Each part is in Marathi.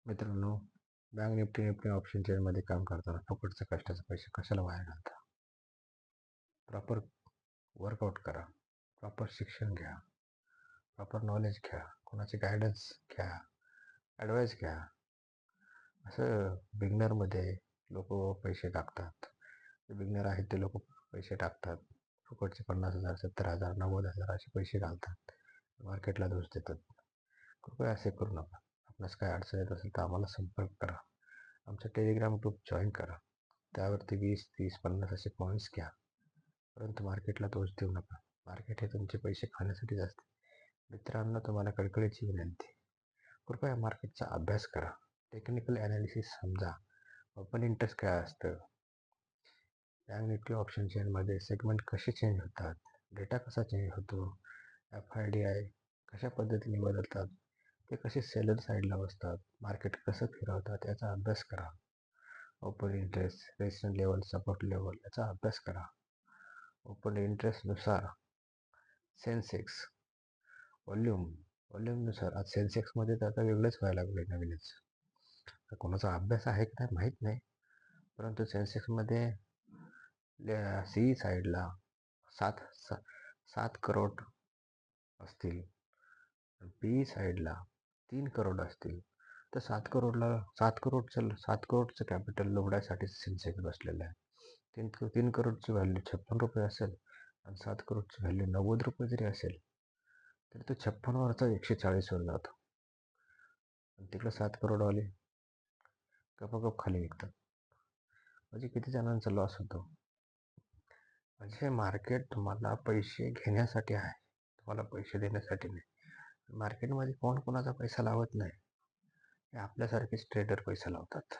मित्रांनो, बँक निफ्टी ऑप्शन चेनमध्ये काम करताना फुकटचे कष्टाचे पैसे कशाला वाया घालता? प्रॉपर वर्कआउट करा, प्रॉपर शिक्षण घ्या, प्रॉपर नॉलेज घ्या, कोणाचे गायडन्स घ्या, ॲडवाईस घ्या. असं बिगनरमध्ये लोक पैसे टाकतात. जे बिगनर आहेत ते लोक पैसे टाकतात. फुकटचे 50,000, 70,000, 90,000 असे पैसे घालतात. मार्केटला दोष देतात. कृपया असे करू नका. आपल्यास काय अडचण येत असेल तर आम्हाला संपर्क करा. आमचा टेलिग्राम ग्रुप जॉईन करा. त्यावरती 20, 30, 50 असे पॉईंट्स घ्या. परंतु मार्केटला दोष देऊ नका. मार्केट हे तुमचे पैसे खाण्यासाठीच असते. मित्रांनो, तुम्हाला कळकळीची विनंती, कृपया मार्केटचा अभ्यास करा. टेक्निकल ॲनालिसिस समजा. ओपन इंटरेस्ट काय असतं, बँक निफ्टी ऑप्शन चेनमध्ये सेगमेंट कसे चेंज होतात, डेटा कसा चेंज होतो, FIDI कशा पद्धतीने बदलतात, ते कसे सेलर साईडला बसतात, मार्केट कसं फिरवतात याचा अभ्यास करा. Open interest, resistance level, support level याचा अभ्यास करा. ओपन इंटरेस्टनुसार सेन्सेक्स व्हॉल्यूमनुसार आज सेन्सेक्समध्ये तर आता वेगळंच व्हायला लागलं नवीनच. कोणाचा अभ्यास आहे का नाही माहीत नाही, परंतु सेन्सेक्समध्ये सी साईडला 7 करोड असतील, बी साईडला 3 करोड असतील, तर 7 करोडचं कॅपिटल लोकडायसाठी सेन्सेक्स बसलेलं आहे. 3 करोडची व्हॅल्यू 56 रुपये असेल आणि 7 करोडची व्हॅल्यू 90 रुपये जरी असेल तर तो 56वरचा 140वर जातो आणि तिकडे 7 करोडवाले गपगप खाली निघतात. म्हणजे किती जणांचा लॉस होतो. म्हणजे मार्केट तुम्हाला पैसे घेण्यासाठी आहे, तुम्हाला पैसे देण्यासाठी नाही. मार्केटमध्ये कोण कोणाचा पैसा लावत नाही. हे आपल्यासारखेच ट्रेडर पैसा लावतात.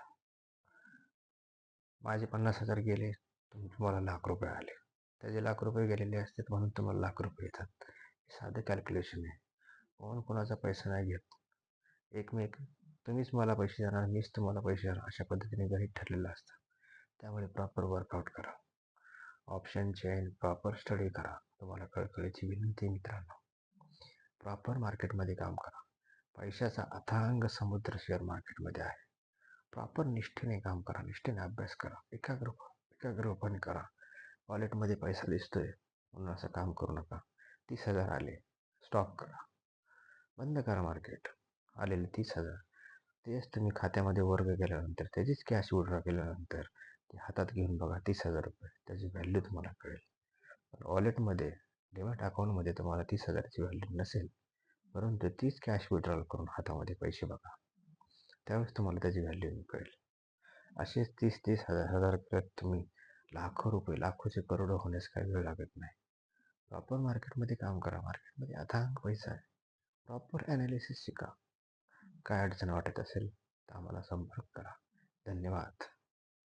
माझे 50,000 गेले, तुम्हाला लाख रुपये आले. त्याचे लाख रुपये गेलेले असतात म्हणून तुम्हाला लाख रुपये येतात. साधं कॅल्क्युलेशन आहे. कोण कोणाचा पैसा नाही घेत. एकमेक तुम्हीच मला पैसे देणार, मीच तुम्हाला पैसे देणार, अशा पद्धतीने गणित ठरलेलं असतं. त्यामुळे प्रॉपर वर्कआउट करा. ऑप्शन चेन प्रॉपर स्टडी करा. तुम्हाला कळकळीची विनंती मित्रांनो, प्रॉपर मार्केटमध्ये काम करा. पैशाचा अथांग समुद्र शेअर मार्केटमध्ये आहे. प्रॉपर निष्ठेने काम करा, निष्ठेने अभ्यास करा, एकाग्रपणे करा. वॉलेटमध्ये पैसा दिसतोय म्हणून असं काम करू नका. 30,000 आले, स्टॉप करा, बंद करा मार्केट. आलेले 30,000 तेच तुम्ही खात्यामध्ये वर्ग केल्यानंतर, त्याचीच कॅश विड्रॉ केल्यानंतर ते हातात घेऊन बघा 30,000 रुपये, त्याची व्हॅल्यू तुम्हाला कळेल. पण वॉलेटमध्ये, डिमॅट अकाउंटमध्ये तुम्हाला 30,000ची व्हॅल्यू नसेल, परंतु तीच कॅश विड्रॉल करून हातामध्ये पैसे बघा, त्यावेळेस तुम्हाला त्याची व्हॅल्यू कळेल. असेच 30 हजार रुपयात तुम्ही लाखो रुपये, लाखोचे करोडो होण्यास काही वेळ लागत नाही. प्रॉपर मार्केटमध्ये काम करा. मार्केटमध्ये अथांग पैसा आहे. प्रॉपर ॲनालिसिस शिका. काय अडचण वाटत असेल तर आम्हाला संपर्क करा. धन्यवाद.